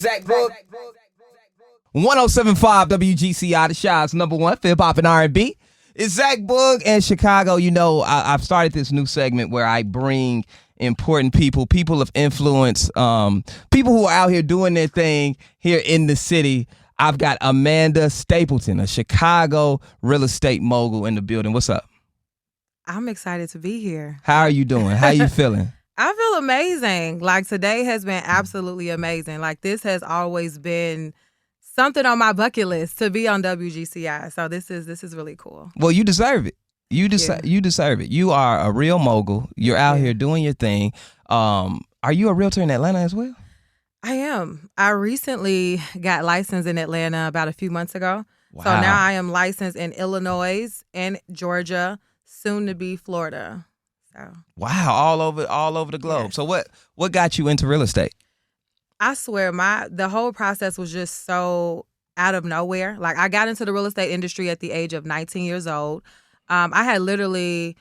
Zach Boog. 1075 WGCI, the Shy's number one hip hop and R&B. It's Zach Boog and Chicago. You know, I've started this new segment where I bring important people of influence, people who are out here doing their thing here in the city. I've got Amanda Stapleton, a Chicago real estate mogul in the building. What's up? I'm excited to be here. How are you doing? How are you feeling? I feel amazing. Like, today has been absolutely amazing. Like, this has always been something on my bucket list to be on WGCI. So this is really cool. Well, you deserve it. You deserve it. You are a real mogul. You're out here doing your thing. Are you a realtor in Atlanta as well? I am. I recently got licensed in Atlanta about a few months ago. Wow. So now I am licensed in Illinois and Georgia, soon to be Florida. So wow, all over the globe. Yes. So what got you into real estate? I swear the whole process was just so out of nowhere. Like, I got into the real estate industry at the age of 19 years old. I had literally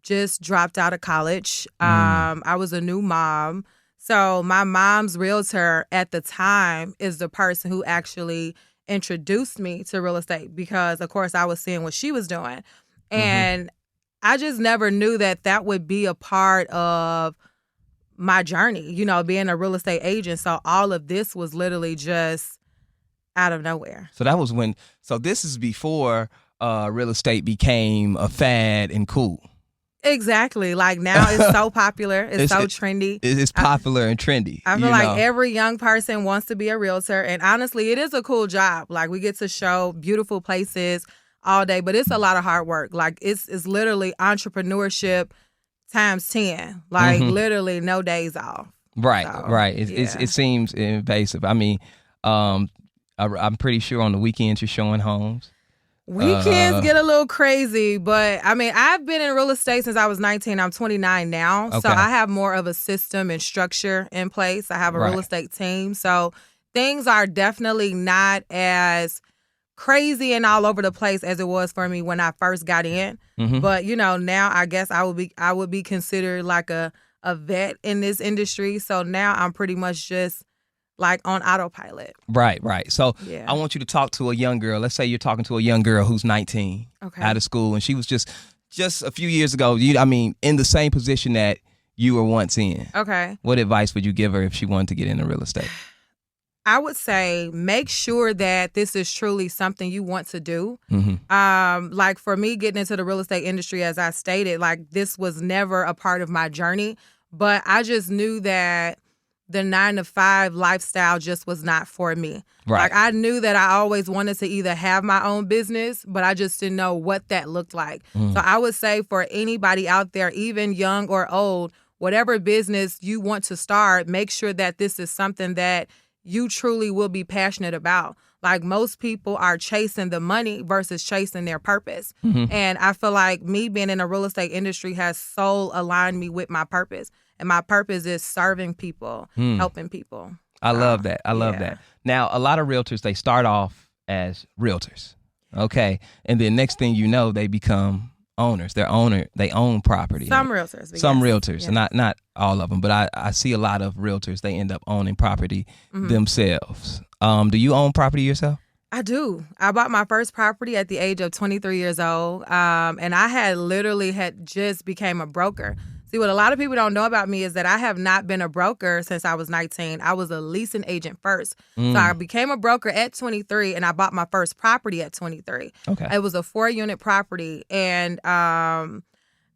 just dropped out of college. I was a new mom. So my mom's realtor at the time is the person who actually introduced me to real estate because, of course, I was seeing what she was doing. And I just never knew that would be a part of my journey, you know, being a real estate agent. So all of this was literally just out of nowhere. So that was this is before real estate became a fad and cool. Exactly. Like, now it's so popular. It's so trendy. It's popular and trendy. I feel like every young person wants to be a realtor. And honestly, it is a cool job. Like, we get to show beautiful places all day, but it's a lot of hard work. Like, it's literally entrepreneurship times 10. Like, literally no days off. Right, so, right. It seems invasive. I mean, I'm pretty sure on the weekends you're showing homes. Weekends get a little crazy, but I mean, I've been in real estate since I was 19. I'm 29 now. Okay. So I have more of a system and structure in place. I have a real estate team. So things are definitely not as crazy and all over the place as it was for me when I first got in. But, you know, now I guess I would be considered like a vet in this industry. So now I'm pretty much just like on autopilot. Right. So I want you to talk to a young girl. Let's say you're talking to a young girl who's 19, out of school, and she was just a few years ago, in the same position that you were once in. Okay. What advice would you give her if she wanted to get into real estate? I would say make sure that this is truly something you want to do. Like, for me, getting into the real estate industry, as I stated, like, this was never a part of my journey, but I just knew that the 9-to-5 lifestyle just was not for me. Right. Like, I knew that I always wanted to either have my own business, but I just didn't know what that looked like. So I would say for anybody out there, even young or old, whatever business you want to start, make sure that this is something that you truly will be passionate about. Like, most people are chasing the money versus chasing their purpose. And I feel like me being in the real estate industry has so aligned me with my purpose. And my purpose is serving people, helping people. I love that. I love that. Now, a lot of realtors, they start off as realtors, okay? And then next thing you know, they become owners. They own property. Some realtors. Some realtors, not all of them, but I see a lot of realtors, they end up owning property themselves. Do you own property yourself? I do. I bought my first property at the age of 23 years old, and I had just became a broker. See, what a lot of people don't know about me is that I have not been a broker since I was 19. I was a leasing agent first. So I became a broker at 23, and I bought my first property at 23. Okay. It was a 4-unit property, and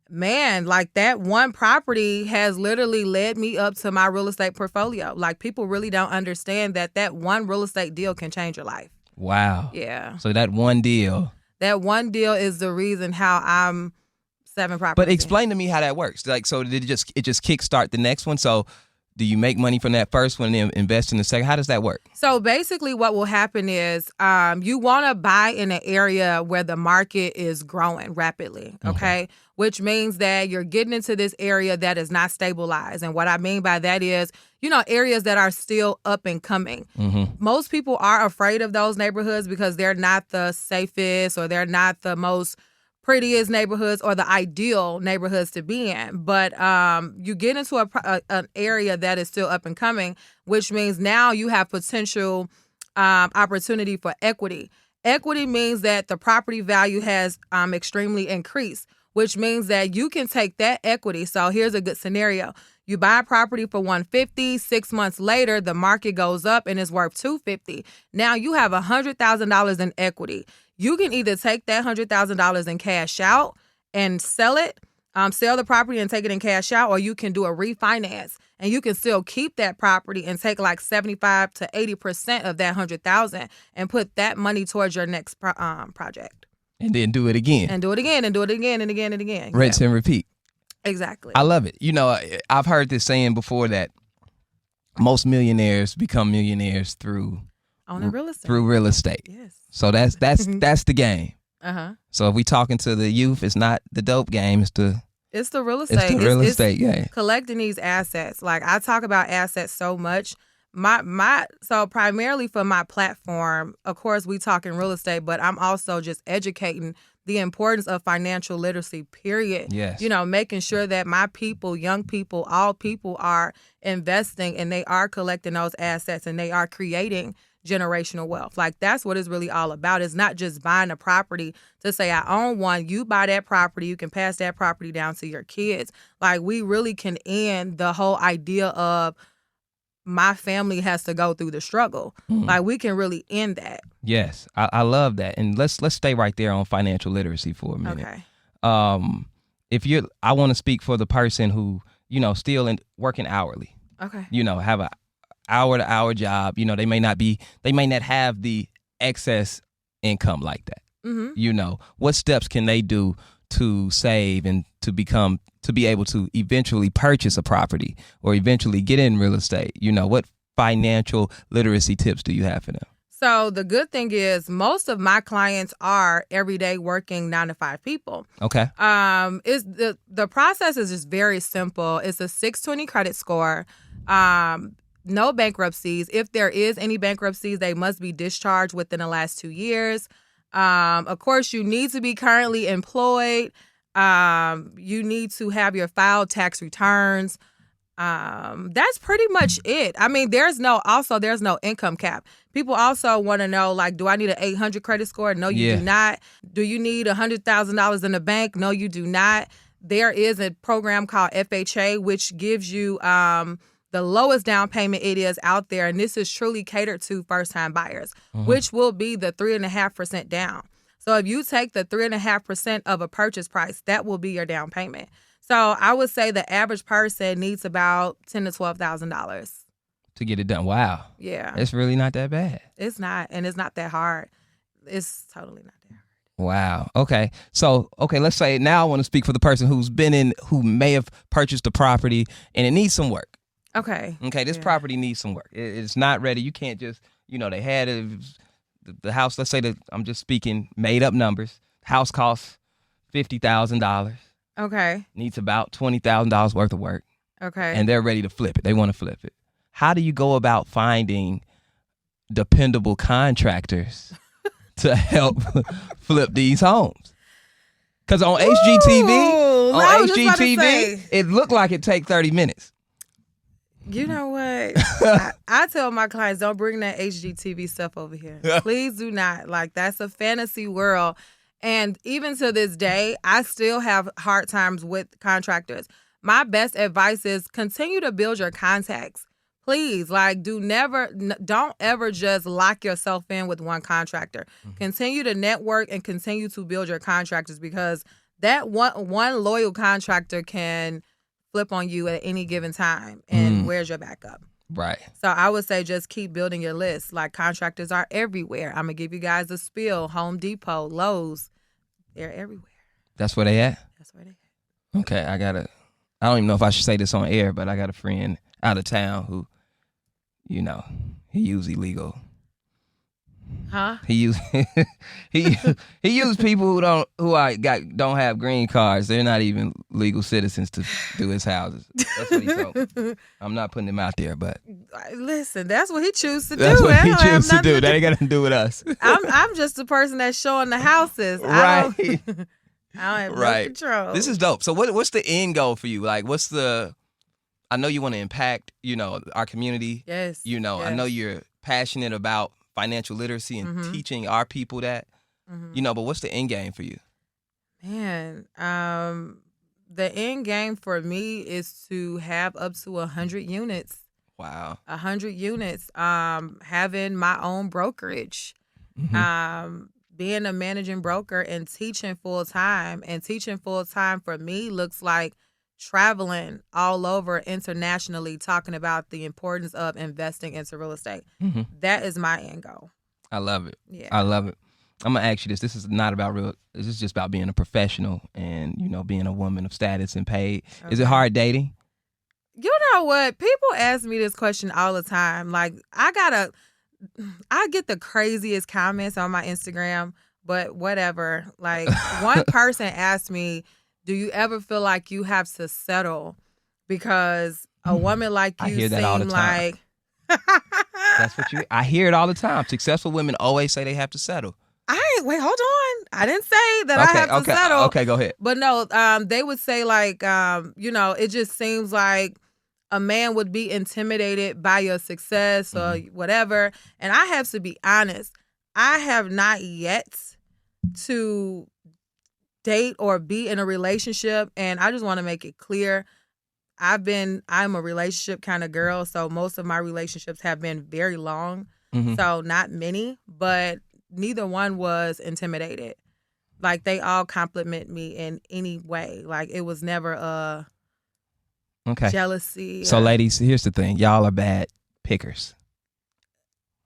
man, like, that one property has literally led me up to my real estate portfolio. Like, people really don't understand that one real estate deal can change your life. Wow. Yeah. So that one deal is the reason how I'm 7 properties. But explain to me how that works. Like, so did it just kickstart the next one? So do you make money from that first one and then invest in the second? How does that work? So basically what will happen is you want to buy in an area where the market is growing rapidly, okay? Which means that you're getting into this area that is not stabilized. And what I mean by that is, you know, areas that are still up and coming. Most people are afraid of those neighborhoods because they're not the safest or they're not the most prettiest neighborhoods or the ideal neighborhoods to be in. But you get into an area that is still up and coming, which means now you have potential opportunity for equity. Equity means that the property value has extremely increased, which means that you can take that equity. So here's a good scenario. You buy a property for $150. 6 months later, the market goes up and it's worth $250. Now you have $100,000 in equity. You can either take that $100,000 and cash out and sell it, sell the property and take it in cash out, or you can do a refinance and you can still keep that property and take like 75 to 80% of that $100,000 and put that money towards your next project. And then do it again. And do it again and do it again and again and again. Rinse and repeat. Exactly. I love it. You know, I've heard this saying before that most millionaires become millionaires through owning real estate. Through real estate. Yes. So that's the game. Uh-huh. So if we talking to the youth, it's not the dope game, it's the real estate. It's the real estate game. Collecting these assets. Like I talk about assets so much. So primarily for my platform, of course, we talk in real estate, but I'm also just educating the importance of financial literacy, period. Yes. You know, making sure that my people, young people, all people are investing and they are collecting those assets and they are creating generational wealth. Like that's what it's really all about. It's not just buying a property to say I own one. You buy that property, you can pass that property down to your kids. Like we really can end the whole idea of my family has to go through the struggle. Like we can really end that. Yes, I love that. And let's stay right there on financial literacy for a minute. Okay. I want to speak for the person who, you know, still working hourly. Okay. You know, have a hour-to-hour job. You know, they may not have the excess income like that. Mm-hmm. You know, what steps can they do to save and to be able to eventually purchase a property or eventually get in real estate? You know, what financial literacy tips do you have for them? So the good thing is most of my clients are everyday working 9-to-5 people. Okay. Is the process is just very simple. It's a 620 credit score. No bankruptcies. If there is any bankruptcies, they must be discharged within the last 2 years. Of course, you need to be currently employed. You need to have your filed tax returns. That's pretty much it. I mean, there's no income cap. People also want to know, like, do I need an 800 credit score? No, you do not. Do you need $100,000 in the bank? No, you do not. There is a program called FHA, which gives you the lowest down payment it is out there. And this is truly catered to first-time buyers, which will be the 3.5% down. So if you take the 3.5% of a purchase price, that will be your down payment. So I would say the average person needs about $10,000 to $12,000 to get it done. Wow. Yeah. It's really not that bad. It's not, and it's not that hard. It's totally not that hard. Wow. Okay. So, let's say now I want to speak for the person who may have purchased a property and it needs some work. Okay. Okay. This property needs some work. It's not ready. You can't just, they had the house. Let's say that I'm just speaking made up numbers. House costs $50,000. Okay. Needs about $20,000 worth of work. Okay. And they're ready to flip it. They want to flip it. How do you go about finding dependable contractors to help flip these homes? Because on HGTV, it looked like it take 30 minutes. You know what? I tell my clients, don't bring that HGTV stuff over here. Please do not. Like, that's a fantasy world. And even to this day, I still have hard times with contractors. My best advice is continue to build your contacts. Please, like, don't ever just lock yourself in with one contractor. Mm-hmm. Continue to network and continue to build your contractors, because that one loyal contractor can flip on you at any given time. And where's your backup? Right. So I would say just keep building your list. Like, contractors are everywhere. I'm going to give you guys a spiel. Home Depot, Lowe's, they're everywhere. That's where they at? That's where they at. Okay, I don't even know if I should say this on air, but I got a friend out of town who, he use illegal. Huh? He use people who don't have green cards. They're not even legal citizens to do his houses. That's what he told me. I'm not putting him out there, but listen, that's what he chooses to do. That's what he chooses to do. That ain't got nothing to do with us. I'm just the person that's showing the houses. Right. I don't have Right. no control. This is dope. So what's the end goal for you? Like, I know you want to impact, our community. Yes. I know you're passionate about financial literacy and teaching our people that, but what's the end game for you? Man, the end game for me is to have up to 100 units. Wow. 100 units. Having my own brokerage. Being a managing broker and teaching full time. And teaching full time for me looks like traveling all over internationally, talking about the importance of investing into real estate. That is my end goal. I love it. Yeah. I love it. I'm going to ask you this. This is not about this is just about being a professional and, being a woman of status and paid. Okay. Is it hard dating? You know what? People ask me this question all the time. Like, I get the craziest comments on my Instagram, but whatever. Like, one person asked me, do you ever feel like you have to settle because a woman like you hear that all the time. like... That's what I hear it all the time. Successful women always say they have to settle. Wait, hold on. I didn't say that I have to settle. Okay, go ahead. But no, they would say like, it just seems like a man would be intimidated by your success or whatever. And I have to be honest. I have not yet to date or be in a relationship. And I just want to make it clear. I'm a relationship kind of girl. So most of my relationships have been very long. So not many, but neither one was intimidated. Like, they all compliment me in any way. Like, it was never a jealousy. So ladies, here's the thing. Y'all are bad pickers.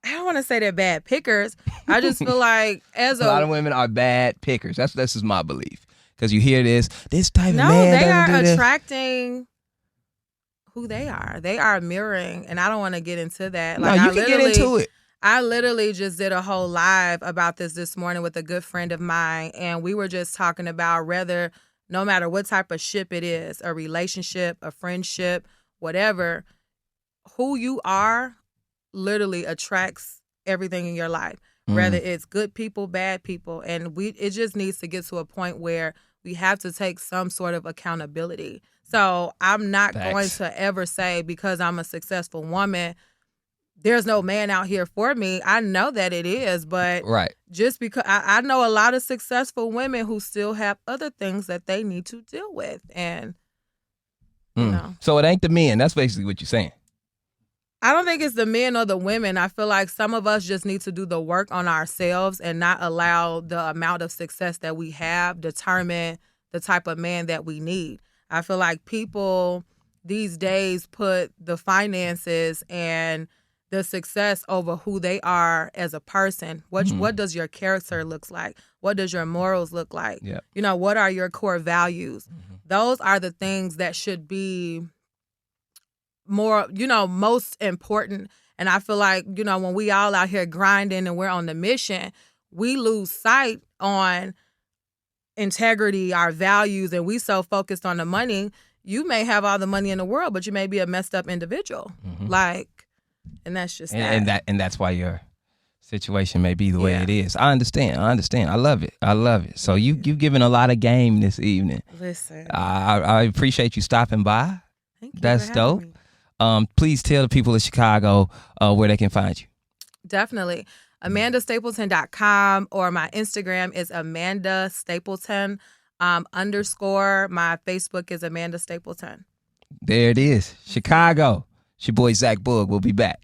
I don't want to say they're bad pickers. I just feel like a lot of women are bad pickers. That's just my belief. Because you hear this type of man. No, they are attracting who they are. They are mirroring, and I don't want to get into that. Like, no, you can get into it. I literally just did a whole live about this morning with a good friend of mine, and we were just talking about no matter what type of ship it is, a relationship, a friendship, whatever, who you are literally attracts everything in your life, whether it's good people, bad people, and it just needs to get to a point where we have to take some sort of accountability. So I'm not going to ever say because I'm a successful woman, there's no man out here for me. I know that it is, but just because I know a lot of successful women who still have other things that they need to deal with. And, So it ain't the men. That's basically what you're saying. I don't think it's the men or the women. I feel like some of us just need to do the work on ourselves and not allow the amount of success that we have determine the type of man that we need. I feel like people these days put the finances and the success over who they are as a person. What does your character look like? What does your morals look like? Yep. What are your core values? Those are the things that should be more, most important. And I feel like, when we all out here grinding and we're on the mission, we lose sight on integrity, our values, and we so focused on the money. You may have all the money in the world, but you may be a messed up individual. And that's just and that's why your situation may be the way it is. I understand. I love it. So you've given a lot of game this evening. Listen, I appreciate you stopping by. Thank you. That's dope. Please tell the people of Chicago where they can find you. Definitely. AmandaStapleton.com, or my Instagram is Amanda Stapleton _ My Facebook is Amanda Stapleton. There it is. Chicago. It's your boy Zach Boog. We'll be back.